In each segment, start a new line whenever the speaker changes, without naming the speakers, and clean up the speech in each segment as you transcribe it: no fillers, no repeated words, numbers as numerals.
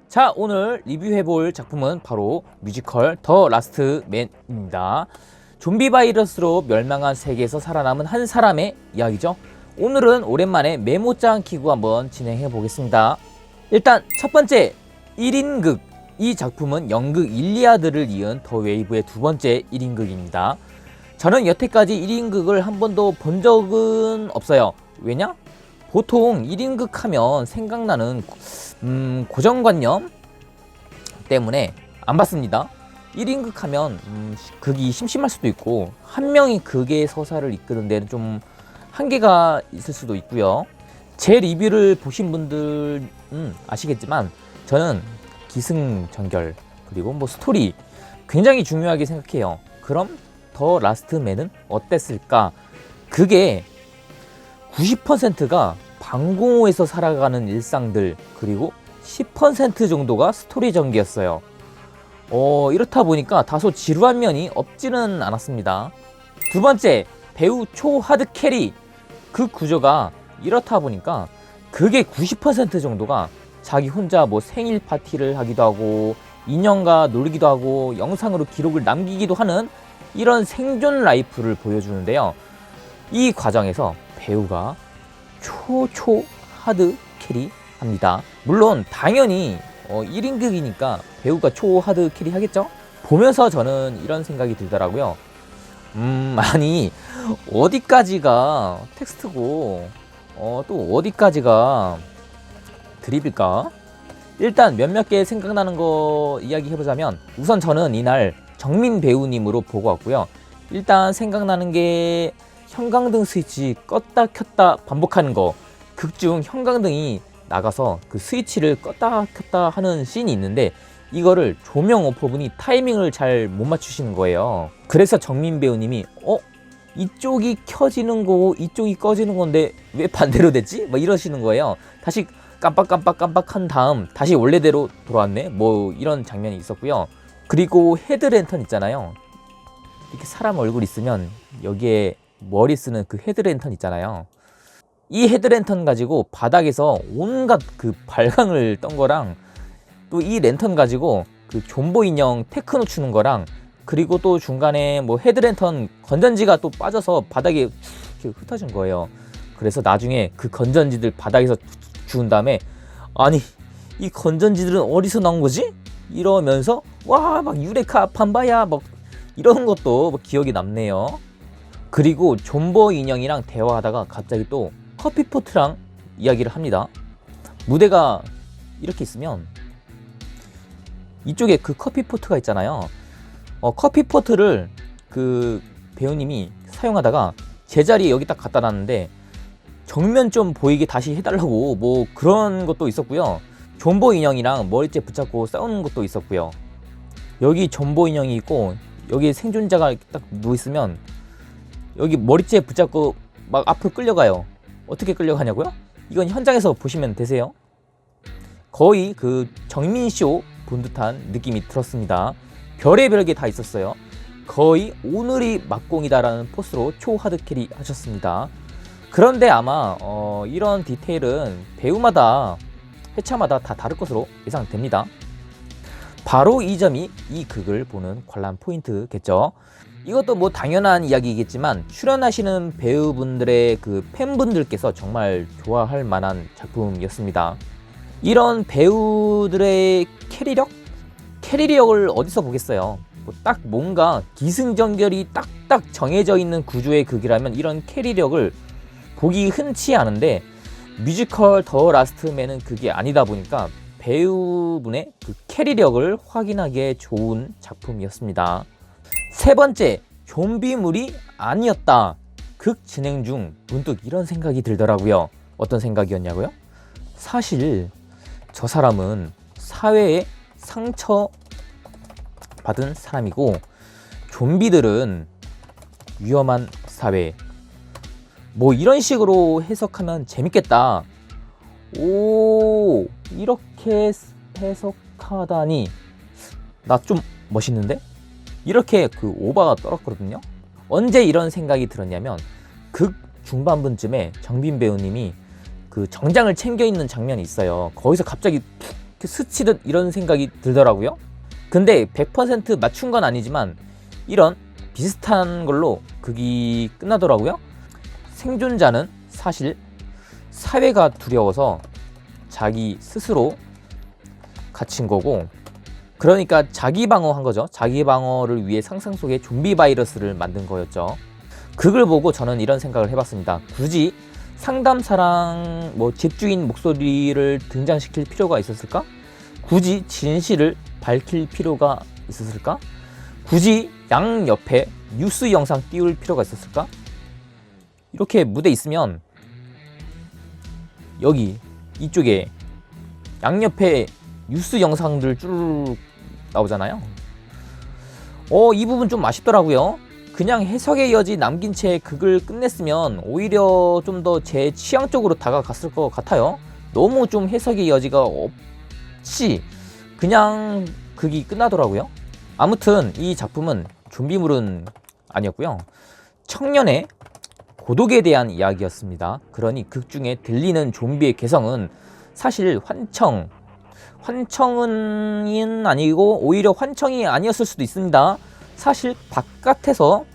자, 오늘 리뷰해볼 작품은 바로 뮤지컬 더 라스트 맨입니다. 좀비 바이러스로 멸망한 세계에서 살아남은 한 사람의 이야기죠. 오늘은 오랜만에 메모장 키고 한번 진행해 보겠습니다. 일단 첫 번째 1인극. 이 작품은 연극 일리아드를 이은 더 웨이브의 두 번째 1인극입니다. 저는 여태까지 1인극을 한 번도 본 적은 없어요. 왜냐? 보통 1인극 하면 생각나는 고정관념 때문에 안 봤습니다. 1인극 하면 극이 심심할 수도 있고 한 명이 극의 서사를 이끄는 데는 좀 한계가 있을 수도 있고요. 제 리뷰를 보신 분들은 아시겠지만 저는 기승전결 그리고 뭐 스토리 굉장히 중요하게 생각해요. 그럼 더 라스트 맨은 어땠을까? 그게 90%가 방공호에서 살아가는 일상들 그리고 10% 정도가 스토리 전개였어요. 이렇다 보니까 다소 지루한 면이 없지는 않았습니다. 두 번째, 배우 초하드 캐리. 그 구조가 이렇다 보니까 그게 90% 정도가 자기 혼자 뭐 생일 파티를 하기도 하고 인형과 놀기도 하고 영상으로 기록을 남기기도 하는 이런 생존 라이프를 보여주는데요. 이 과정에서 배우가 하드 캐리 합니다. 물론 당연히 1인극이니까 배우가 하드 캐리 하겠죠? 보면서 저는 이런 생각이 들더라고요. 아니 어디까지가 텍스트고 또 어디까지가 드립일까? 일단 몇몇 개 생각나는 거 이야기 해보자면 우선 저는 이날 정민 배우님으로 보고 왔고요. 일단 생각나는 게 형광등 스위치 껐다 켰다 반복하는 거. 극중 형광등이 나가서 그 스위치를 껐다 켰다 하는 씬이 있는데 이거를 조명 오퍼분이 타이밍을 잘 못 맞추시는 거예요. 그래서 정민 배우님이 이쪽이 켜지는 거고 이쪽이 꺼지는 건데 왜 반대로 됐지? 막 이러시는 거예요. 다시 깜빡한 다음 다시 원래대로 돌아왔네? 뭐 이런 장면이 있었고요. 그리고 헤드랜턴 있잖아요. 이렇게 사람 얼굴 있으면 여기에 머리 쓰는 그 헤드랜턴 있잖아요. 이 헤드랜턴 가지고 바닥에서 온갖 그 발광을 떤 거랑 또 이 랜턴 가지고 그 존보 인형 테크노 추는 거랑 그리고 또 중간에 뭐 헤드랜턴 건전지가 또 빠져서 바닥에 이렇게 흩어진 거예요. 그래서 나중에 그 건전지들 바닥에서 주운 다음에 아니 이 건전지들은 어디서 나온 거지? 이러면서 와 막 유레카 판바야 막 이런 것도 막 기억이 남네요. 그리고 존버 인형이랑 대화하다가 갑자기 또 커피포트랑 이야기를 합니다. 무대가 이렇게 있으면 이쪽에 그 커피포트가 있잖아요. 커피포트를 그 배우님이 사용하다가 제자리에 여기 딱 갖다 놨는데 정면 좀 보이게 다시 해달라고 뭐 그런 것도 있었고요. 존버 인형이랑 머리째 붙잡고 싸우는 것도 있었고요. 여기 존버 인형이 있고 여기 생존자가 딱 누워있으면 여기 머리째 붙잡고 막 앞으로 끌려가요. 어떻게 끌려가냐고요? 이건 현장에서 보시면 되세요. 거의 그 정민쇼 본 듯한 느낌이 들었습니다. 별의별 게 다 있었어요. 거의 오늘이 막공이다라는 포스로 초하드 캐리 하셨습니다. 그런데 아마 이런 디테일은 배우마다 회차마다 다 다를 것으로 예상됩니다. 바로 이 점이 이 극을 보는 관람 포인트겠죠. 이것도 뭐 당연한 이야기겠지만 출연하시는 배우분들의 그 팬분들께서 정말 좋아할 만한 작품이었습니다. 이런 배우들의 캐리력을 어디서 보겠어요. 뭐 딱 뭔가 기승전결이 딱딱 정해져 있는 구조의 극이라면 이런 캐리력을 보기 흔치 않은데 뮤지컬 더 라스트 맨은 그게 아니다 보니까 배우분의 그 캐리력을 확인하기에 좋은 작품이었습니다. 세 번째, 좀비물이 아니었다. 극 진행 중 문득 이런 생각이 들더라고요. 어떤 생각이었냐고요? 사실 저 사람은 사회에 상처 받은 사람이고 좀비들은 위험한 사회. 뭐 이런 식으로 해석하면 재밌겠다. 오, 이렇게 해석하다니 나 좀 멋있는데? 이렇게 그 오바가 떨었거든요. 언제 이런 생각이 들었냐면 극 중반분쯤에 정빈 배우님이 그 그 정장을 챙겨 입는 장면이 있어요. 거기서 갑자기 툭 스치듯 이런 생각이 들더라고요. 근데 100% 맞춘 건 아니지만 이런 비슷한 걸로 극이 끝나더라고요. 생존자는 사실 사회가 두려워서 자기 스스로 갇힌 거고, 그러니까 자기 방어한 거죠. 자기 방어를 위해 상상 속에 좀비 바이러스를 만든 거였죠. 그걸 보고 저는 이런 생각을 해봤습니다. 굳이 상담사랑 집주인 목소리를 등장시킬 필요가 있었을까? 굳이 진실을 밝힐 필요가 있었을까? 굳이 양 옆에 뉴스 영상 띄울 필요가 있었을까? 이렇게 무대 있으면 여기 이쪽에 양옆에 뉴스 영상들 쭈르륵 나오잖아요. 이 부분 좀 아쉽더라고요. 그냥 해석의 여지 남긴 채 극을 끝냈으면 오히려 좀 더 제 취향 쪽으로 다가갔을 것 같아요. 너무 좀 해석의 여지가 없이 그냥 극이 끝나더라고요. 아무튼 이 작품은 좀비물은 아니었고요. 청년의 고독에 대한 이야기였습니다. 그러니 극 중에 들리는 좀비의 개성은 사실 환청은 아니고 오히려 환청이 아니었을 수도 있습니다. 사실 바깥에서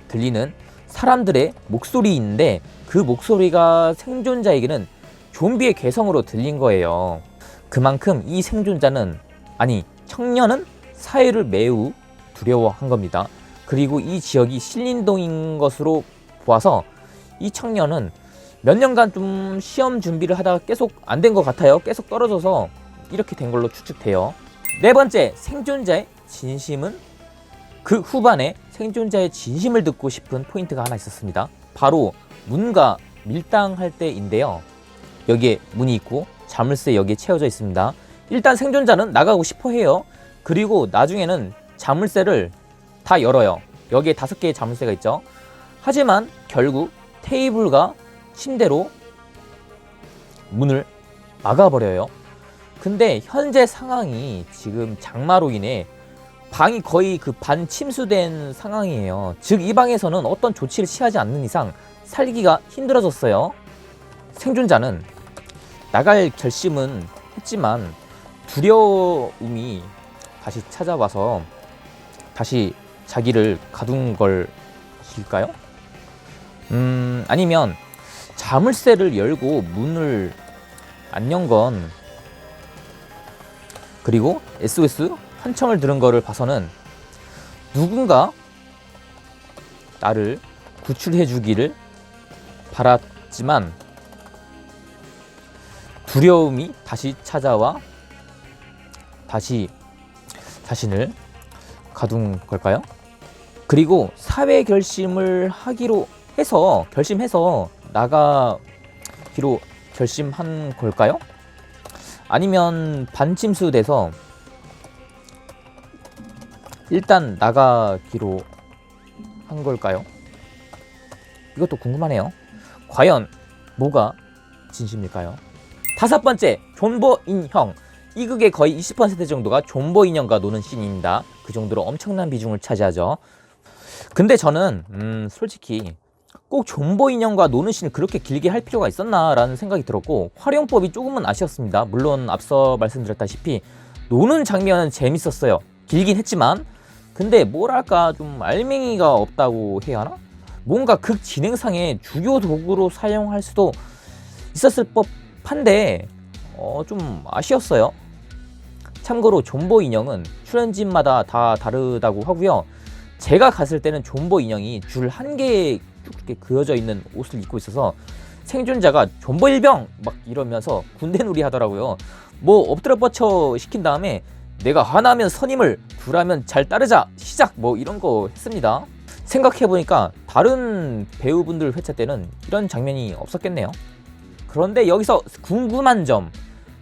들리는 사람들의 목소리인데 그 목소리가 생존자에게는 좀비의 개성으로 들린 거예요. 그만큼 이 청년은 사회를 매우 두려워한 겁니다. 그리고 이 지역이 신림동인 것으로 보아서 이 청년은 몇 년간 좀 시험 준비를 하다가 계속 안 된 것 같아요. 계속 떨어져서 이렇게 된 걸로 추측돼요. 네 번째, 생존자의 진심은? 그 후반에 생존자의 진심을 듣고 싶은 포인트가 하나 있었습니다. 바로 문과 밀당할 때인데요. 여기에 문이 있고 자물쇠 여기에 채워져 있습니다. 일단 생존자는 나가고 싶어 해요. 그리고 나중에는 자물쇠를 다 열어요. 여기에 5개의 자물쇠가 있죠. 하지만 결국 테이블과 침대로 문을 막아버려요. 근데 현재 상황이 지금 장마로 인해 방이 거의 그 반침수된 상황이에요. 즉 이 방에서는 어떤 조치를 취하지 않는 이상 살기가 힘들어졌어요. 생존자는 나갈 결심은 했지만 두려움이 다시 찾아와서 다시 자기를 가둔 걸일까요? 아니면 자물쇠를 열고 문을 안 연 건, 그리고 SOS 환청을 들은 거를 봐서는 누군가 나를 구출해 주기를 바랐지만 두려움이 다시 찾아와 다시 자신을 가둔 걸까요? 그리고 사회 결심을 결심해서 나가기로 결심한 걸까요? 아니면 반침수돼서 일단 나가기로 한 걸까요? 이것도 궁금하네요. 과연 뭐가 진심일까요? 5번째, 존버 인형. 이 극의 거의 20% 정도가 존버 인형과 노는 씬입니다. 그 정도로 엄청난 비중을 차지하죠. 근데 저는 솔직히 꼭 존버 인형과 노는 씬을 그렇게 길게 할 필요가 있었나 라는 생각이 들었고, 활용법이 조금은 아쉬웠습니다. 물론 앞서 말씀드렸다시피 노는 장면은 재밌었어요. 길긴 했지만. 근데 뭐랄까 좀 알맹이가 없다고 해야 하나? 뭔가 극 진행상의 주요 도구로 사용할 수도 있었을 법한데 좀 아쉬웠어요. 참고로 존버 인형은 출연진마다 다 다르다고 하고요. 제가 갔을 때는 존버 인형이 줄 한 개에 쭉 그어져 있는 옷을 입고 있어서 생존자가 존버 일병 막 이러면서 군대놀이 하더라고요. 뭐 엎드려 뻗쳐 시킨 다음에 내가 하나면 선임을, 둘하면 잘 따르자, 시작, 뭐 이런 거 했습니다. 생각해보니까 다른 배우분들 회차 때는 이런 장면이 없었겠네요. 그런데 여기서 궁금한 점,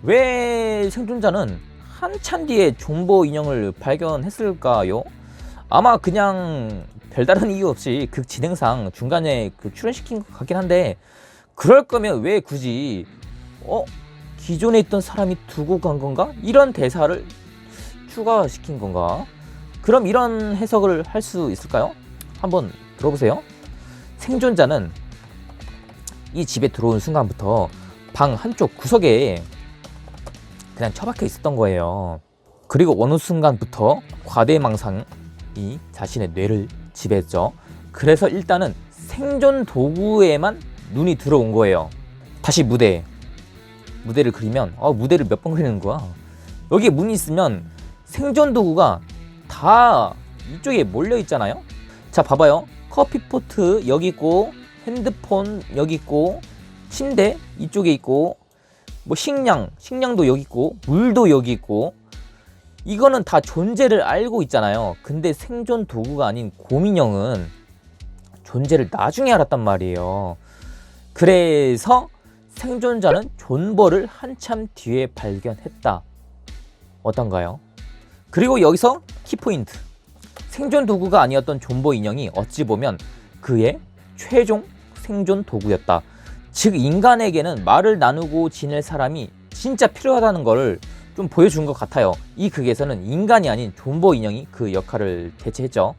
왜 생존자는 한참 뒤에 존버 인형을 발견했을까요? 아마 그냥 별다른 이유 없이 극 진행상 중간에 출연시킨 것 같긴 한데, 그럴 거면 왜 굳이 기존에 있던 사람이 두고 간 건가? 이런 대사를 추가시킨 건가? 그럼 이런 해석을 할 수 있을까요? 한번 들어보세요. 생존자는 이 집에 들어온 순간부터 방 한쪽 구석에 그냥 처박혀 있었던 거예요. 그리고 어느 순간부터 과대망상이 자신의 뇌를 지배했죠. 그래서 일단은 생존 도구에만 눈이 들어온 거예요. 다시 무대를 그리면 무대를 몇 번 그리는 거야. 여기에 문이 있으면 생존 도구가 다 이쪽에 몰려 있잖아요. 자, 봐봐요. 커피포트 여기 있고, 핸드폰 여기 있고, 침대 이쪽에 있고, 뭐 식량도 여기 있고, 물도 여기 있고. 이거는 다 존재를 알고 있잖아요. 근데 생존 도구가 아닌 곰인형은 존재를 나중에 알았단 말이에요. 그래서 생존자는 존버를 한참 뒤에 발견했다. 어떤가요? 그리고 여기서 키포인트. 생존 도구가 아니었던 존버 인형이 어찌 보면 그의 최종 생존 도구였다. 즉 인간에게는 말을 나누고 지낼 사람이 진짜 필요하다는 것을 좀 보여준 것 같아요. 이 극에서는 인간이 아닌 존버 인형이 그 역할을 대체했죠.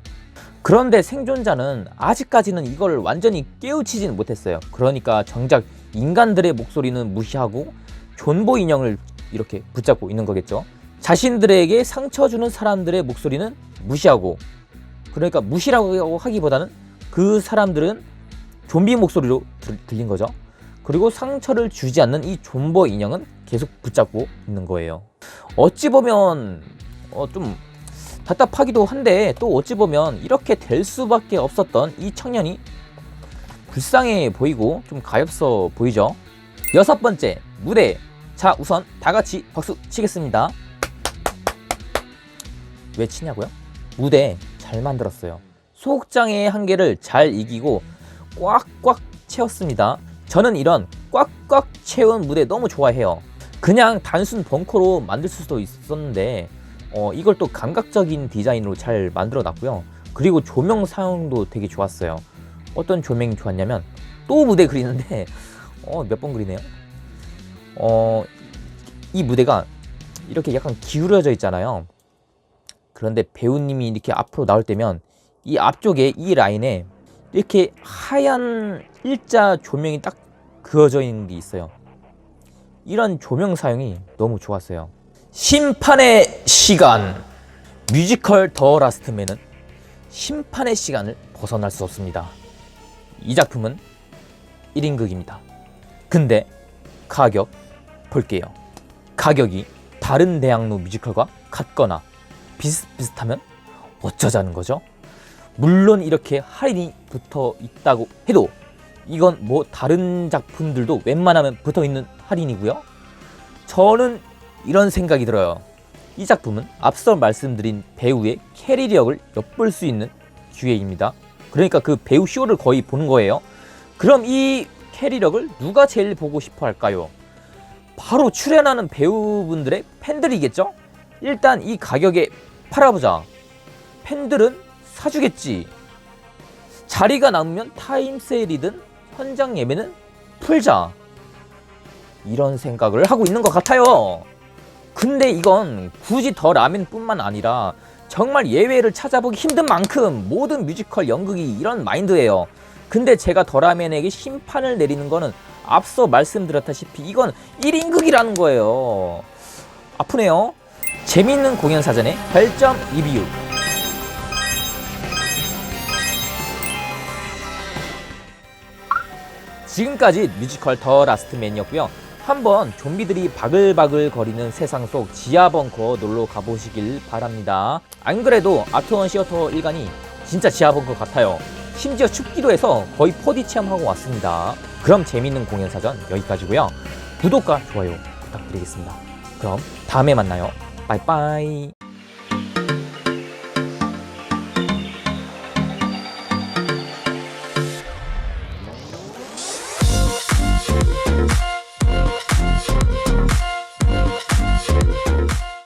그런데 생존자는 아직까지는 이걸 완전히 깨우치지는 못했어요. 그러니까 정작 인간들의 목소리는 무시하고 존버 인형을 이렇게 붙잡고 있는 거겠죠. 자신들에게 상처 주는 사람들의 목소리는 무시하고, 그러니까 무시라고 하기보다는 그 사람들은 좀비 목소리로 들린 거죠. 그리고 상처를 주지 않는 이 존버 인형은 계속 붙잡고 있는 거예요. 어찌 보면 좀 답답하기도 한데, 또 어찌 보면 이렇게 될 수밖에 없었던 이 청년이 불쌍해 보이고 좀 가엾어 보이죠. 6번째, 무대. 자, 우선 다 같이 박수 치겠습니다. 왜 치냐고요? 무대 잘 만들었어요. 소극장의 한계를 잘 이기고 꽉꽉 채웠습니다. 저는 이런 꽉꽉 채운 무대 너무 좋아해요. 그냥 단순 벙커로 만들 수도 있었는데 이걸 또 감각적인 디자인으로 잘 만들어 놨고요. 그리고 조명 사용도 되게 좋았어요. 어떤 조명이 좋았냐면, 또 무대 그리는데 몇 번 그리네요. 이 무대가 이렇게 약간 기울어져 있잖아요. 그런데 배우님이 이렇게 앞으로 나올 때면 이 앞쪽에 이 라인에 이렇게 하얀 일자 조명이 딱 그어져 있는 게 있어요. 이런 조명 사용이 너무 좋았어요. 심판의 시간. 뮤지컬 더 라스트맨은 심판의 시간을 벗어날 수 없습니다. 이 작품은 1인극입니다. 근데 가격 볼게요. 가격이 다른 대학로 뮤지컬과 같거나 비슷비슷하면 어쩌자는 거죠? 물론 이렇게 할인이 붙어 있다고 해도 이건 뭐 다른 작품들도 웬만하면 붙어 있는 할인이고요. 저는 이런 생각이 들어요. 이 작품은 앞서 말씀드린 배우의 캐리력을 엿볼 수 있는 기회입니다. 그러니까 그 배우 쇼를 거의 보는 거예요. 그럼 이 캐리력을 누가 제일 보고 싶어 할까요? 바로 출연하는 배우분들의 팬들이겠죠? 일단 이 가격에 팔아보자. 팬들은 사주겠지. 자리가 남으면 타임세일이든 현장 예매는 풀자. 이런 생각을 하고 있는 것 같아요. 근데 이건 굳이 더 라면뿐만 아니라 정말 예외를 찾아보기 힘든 만큼 모든 뮤지컬 연극이 이런 마인드예요. 근데 제가 더 라면에게 심판을 내리는 거는 앞서 말씀드렸다시피 이건 1인극이라는 거예요. 아프네요. 재미있는 공연 사전의 별점 리뷰. 지금까지 뮤지컬 더 라스트맨이었고요. 한번 좀비들이 바글바글 거리는 세상 속 지하 벙커 놀러 가보시길 바랍니다. 안 그래도 아트원 시어터 1관이 진짜 지하 벙커 같아요. 심지어 춥기도 해서 거의 4D 체험하고 왔습니다. 그럼 재밌는 공연 사전 여기까지고요. 구독과 좋아요 부탁드리겠습니다. 그럼 다음에 만나요. 빠이빠이.